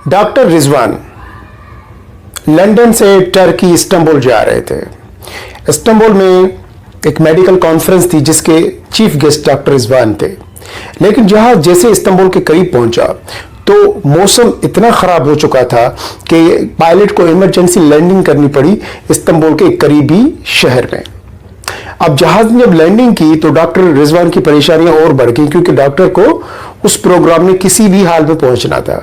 Doctor Rizwan London से Turkey Istanbul जा रहे थे। इस्तांबुल में एक मेडिकल कॉन्फ्रेंस थी जिसके चीफ गेस्ट डॉक्टर रिजवान थे, लेकिन जहां जैसे इस्तांबुल के करीब पहुंचा तो मौसम इतना ख़राब हो चुका था कि पायलट को इमरजेंसी लैंडिंग करनी पड़ी इस्तांबुल के करीबी शहर में। अब जहाज ने जब लैंडिंग की तो डॉक्टर रिजवान की परेशानियां और बढ़ गई, क्योंकि डॉक्टर को उस प्रोग्राम में किसी भी हाल में पहुंचना था।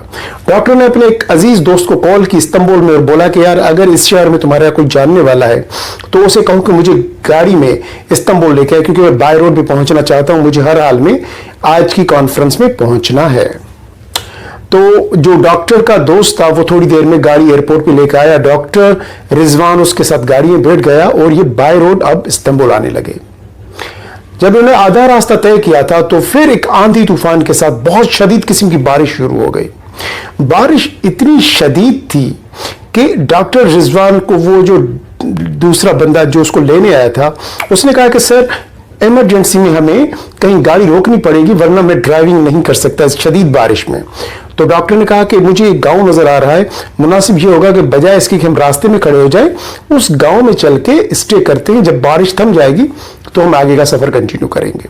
डॉक्टर ने अपने एक अजीज दोस्त को कॉल की इस्तांबुल में और बोला कि यार अगर इस शहर में तुम्हारा कोई जानने वाला है तो उसे कहो कि मुझे गाड़ी में इस्तांबुल लेके आए, क्योंकि मैं बाय रोड भी पहुंचना चाहता हूं, मुझे हर हाल में आज की कॉन्फ्रेंस में पहुंचना है। तो जो डॉक्टर का दोस्त था वो थोड़ी देर में गाड़ी एयरपोर्ट पे लेकर आया। डॉक्टर रिजवान उसके साथ गाड़ी में बैठ गया और ये बाय रोड अब इस्तांबुल आने लगे। जब उन्होंने आधा रास्ता तय किया था तो फिर एक आंधी तूफान के साथ बहुत शदीद किस्म की बारिश शुरू हो गई। बारिश इतनी शदीद थी कि डॉक्टर रिजवान को वो जो दूसरा बंदा जो उसको लेने आया था उसने कहा कि सर इमरजेंसी में हमें कहीं गाड़ी रोकनी पड़ेगी वरना मैं ड्राइविंग नहीं कर सकता इस शदीद बारिश में। तो डॉक्टर ने कहा कि मुझे एक गांव नजर आ रहा है, मुनासिब ये होगा कि बजाय इसके कि हम रास्ते में खड़े हो जाएं उस गांव में चल के स्टे करते हैं, जब बारिश थम जाएगी तो हम आगे का सफर कंटिन्यू करेंगे।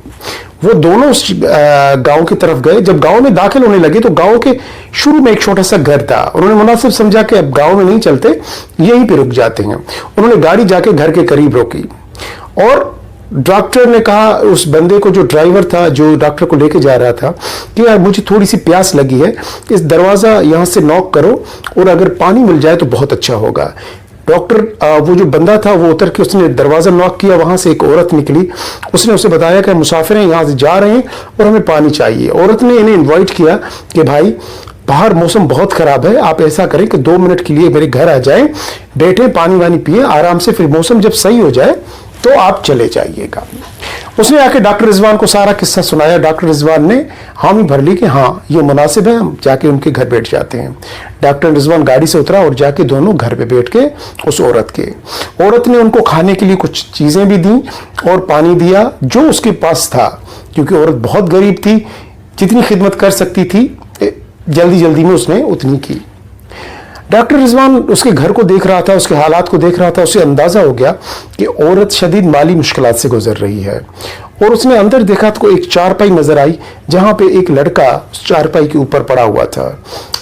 वो दोनों उस गांव की तरफ गए। जब गांव में दाखिल होने लगे तो गांव के शुरू में एक छोटा सा घर था। उन्होंने मुनासिब समझा कि अब गांव में नहीं चलते, यहीं पे रुक जाते हैं। उन्होंने गाड़ी जाके घर के करीब रोकी और डॉक्टर ने कहा उस बंदे को, जो ड्राइवर था जो डॉक्टर को लेके जा रहा था, कि यार मुझे थोड़ी सी प्यास लगी है, इस दरवाजा यहां से नॉक करो और अगर पानी मिल जाए तो बहुत अच्छा होगा। डॉक्टर वो जो बंदा था वो उतर के उसने दरवाजा नॉक किया। वहां से एक औरत निकली, उसने उसे बताया कि मुसाफिर हैं, यहां से जा रहे हैं और हमें पानी चाहिए। औरत ने इन्हें इन्वाइट किया कि भाई बाहर मौसम बहुत खराब है, आप ऐसा करें कि 2 मिनट के लिए मेरे घर आ जाएं, बैठे पानी वानी पिए आराम से, फिर मौसम जब सही हो जाए तो आप चले जाइएगा। उसने आके डॉक्टर रिजवान को सारा किस्सा सुनाया। डॉक्टर रिजवान ने हामी भर ली कि हाँ ये मुनासिब है, हम जाके उनके घर बैठ जाते हैं। डॉक्टर रिजवान गाड़ी से उतरा और जाके दोनों घर पे बैठ के उस औरत ने उनको खाने के लिए कुछ चीजें भी दी और पानी दिया जो उसके पास था, क्योंकि औरत बहुत गरीब थी, जितनी खिदमत कर सकती थी जल्दी जल्दी में उसने उतनी की। डॉक्टर रिजवान उसके घर को देख रहा था, उसके हालात को देख रहा था। उसे अंदाजा हो गया कि औरत शदीद माली मुश्किलात से गुजर रही है और उसने अंदर देखा तो एक चारपाई नजर आई जहां पे एक लड़का उस चारपाई के ऊपर पड़ा हुआ था,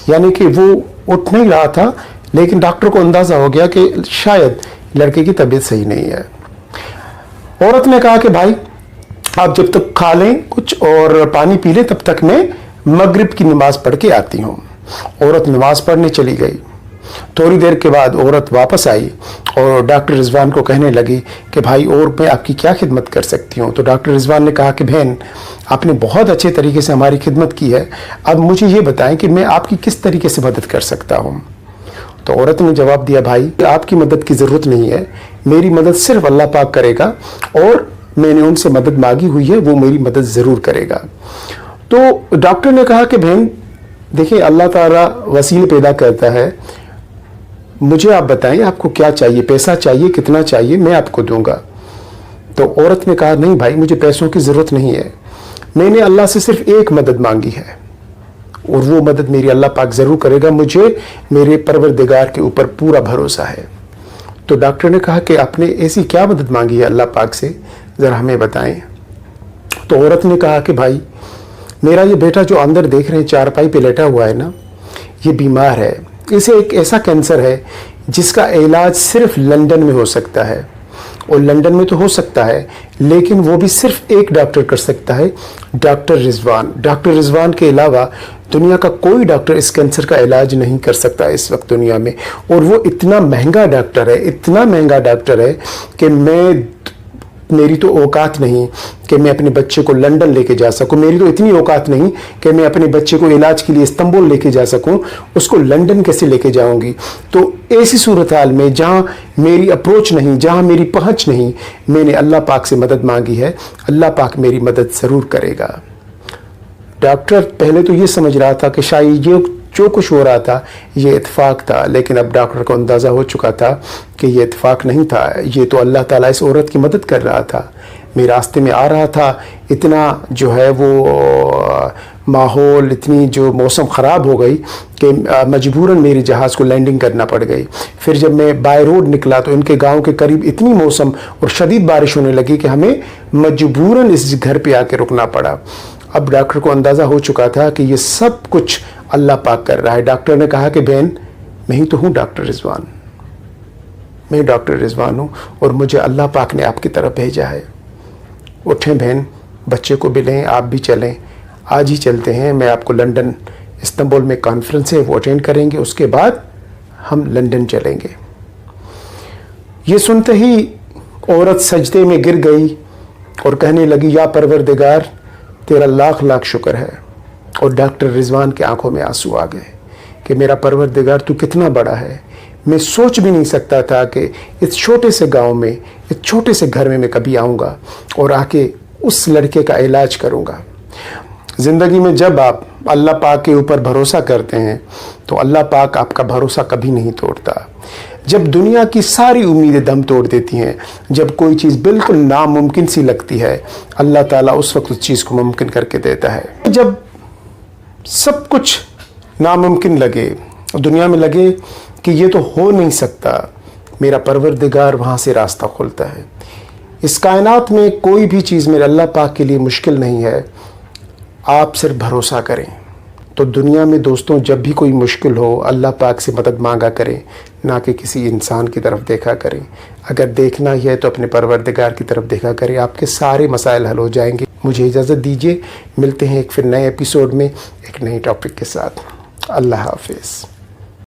यानी कि वो उठ नहीं रहा था, लेकिन डॉक्टर को अंदाजा हो गया कि शायद लड़के की तबीयत सही नहीं है। औरत ने कहा कि भाई आप जब तक खा लें कुछ और पानी पी लें तब तक मैं मगरिब की नमाज पढ़ के आती हूँ। औरत नमाज पढ़ने चली गई। थोड़ी देर के बाद औरत वापस आई और डॉक्टर रिजवान को कहने लगी कि भाई और मैं आपकी क्या खिदमत कर सकती हूँ। तो डॉक्टर रिजवान ने कहा कि बहन आपने बहुत अच्छे तरीके से हमारी खिदमत की है, अब मुझे ये बताएं कि मैं आपकी किस तरीके से मदद कर सकता हूँ। तो औरत ने जवाब दिया, भाई आपकी मदद की ज़रूरत नहीं है, मेरी मदद सिर्फ अल्लाह पाक करेगा और मैंने उनसे मदद मांगी हुई है, वो मेरी मदद ज़रूर करेगा। तो डॉक्टर ने कहा कि बहन देखिए अल्लाह ताला वसीले पैदा करता है, मुझे आप बताएं आपको क्या चाहिए, पैसा चाहिए, कितना चाहिए, मैं आपको दूंगा। तो औरत ने कहा नहीं भाई मुझे पैसों की ज़रूरत नहीं है, मैंने अल्लाह से सिर्फ एक मदद मांगी है और वो मदद मेरी अल्लाह पाक ज़रूर करेगा, मुझे मेरे परवरदिगार के ऊपर पूरा भरोसा है। तो डॉक्टर ने कहा कि आपने ऐसी क्या मदद मांगी है अल्लाह पाक से, ज़रा हमें बताएं। तो औरत ने कहा कि भाई मेरा ये बेटा जो अंदर देख रहे हैं चारपाई पे लेटा हुआ है ना, ये बीमार है, इसे एक ऐसा कैंसर है जिसका इलाज सिर्फ लंदन में हो सकता है और लंदन में तो हो सकता है लेकिन वो भी सिर्फ एक डॉक्टर कर सकता है, डॉक्टर रिजवान। डॉक्टर रिजवान के अलावा दुनिया का कोई डॉक्टर इस कैंसर का इलाज नहीं कर सकता इस वक्त दुनिया में। और वो इतना महंगा डॉक्टर है, इतना महंगा डॉक्टर है कि मेरी तो औकात नहीं कि मैं अपने बच्चे को लंदन लेके जा सकूं, मेरी तो इतनी औकात नहीं कि मैं अपने बच्चे को इलाज के लिए इस्तांबुल लेके जा सकूं, उसको लंदन कैसे लेके जाऊंगी। तो ऐसी सूरत हाल में जहां मेरी अप्रोच नहीं, जहां मेरी पहुंच नहीं, मैंने अल्लाह पाक से मदद मांगी है, अल्लाह पाक मेरी मदद ज़रूर करेगा। डॉक्टर पहले तो ये समझ रहा था कि शायद ये जो कुछ हो रहा था ये इत्तेफाक था, लेकिन अब डॉक्टर को अंदाज़ा हो चुका था कि ये इत्तेफाक नहीं था, ये तो अल्लाह ताला इस औरत की मदद कर रहा था। میں راستے میں آ رہا تھا، اتنا جو ہے وہ ماحول، اتنی جو موسم خراب ہو گئی کہ مجبوراً میری جہاز کو لینڈنگ کرنا پڑ گئی۔ پھر جب میں بائی روڈ نکلا تو ان کے گاؤں کے قریب اتنی موسم اور شدید بارش ہونے لگی کہ ہمیں مجبوراً اس گھر پہ آ کے رکنا پڑا۔ اب ڈاکٹر کو اندازہ ہو چکا تھا کہ یہ سب کچھ اللہ پاک کر رہا ہے۔ ڈاکٹر نے کہا کہ بہن، میں ہی تو ہوں ڈاکٹر رضوان، میں ڈاکٹر رضوان ہوں اور مجھے اللہ پاک نے آپ کی طرف بھیجا ہے۔ اٹھیں بہن، بچے کو بھی لیں، آپ بھی چلیں، آج ہی چلتے ہیں۔ میں آپ کو لندن، استنبول میں کانفرنس ہے وہ اٹینڈ کریں گے، اس کے بعد ہم لندن چلیں گے۔ یہ سنتے ہی عورت سجدے میں گر گئی اور کہنے لگی، یا پروردگار تیرا لاکھ لاکھ شکر ہے۔ اور ڈاکٹر رضوان کی آنکھوں میں آنسو آ گئے کہ میرا پروردگار تو کتنا بڑا ہے، میں سوچ بھی نہیں سکتا تھا کہ اس چھوٹے سے گاؤں میں، اس چھوٹے سے گھر میں کبھی آؤں گا اور آ کے اس لڑکے کا علاج کروں گا۔ زندگی میں جب آپ اللہ پاک کے اوپر بھروسہ کرتے ہیں تو اللہ پاک آپ کا بھروسہ کبھی نہیں توڑتا۔ جب دنیا کی ساری امیدیں دم توڑ دیتی ہیں، جب کوئی چیز بالکل ناممکن سی لگتی ہے، اللہ تعالیٰ اس وقت اس چیز کو ممکن کر کے دیتا ہے۔ جب سب کچھ ناممکن لگے، دنیا میں لگے کہ یہ تو ہو نہیں سکتا، میرا پروردگار وہاں سے راستہ کھولتا ہے۔ اس کائنات میں کوئی بھی چیز میرے اللہ پاک کے لیے مشکل نہیں ہے، آپ صرف بھروسہ کریں۔ تو دنیا میں دوستوں جب بھی کوئی مشکل ہو، اللہ پاک سے مدد مانگا کریں، نہ کہ کسی انسان کی طرف دیکھا کریں۔ اگر دیکھنا ہی ہے تو اپنے پروردگار کی طرف دیکھا کریں، آپ کے سارے مسائل حل ہو جائیں گے۔ مجھے اجازت دیجیے، ملتے ہیں ایک پھر نئے ایپیسوڈ میں ایک نئے ٹاپک کے ساتھ۔ اللہ حافظ۔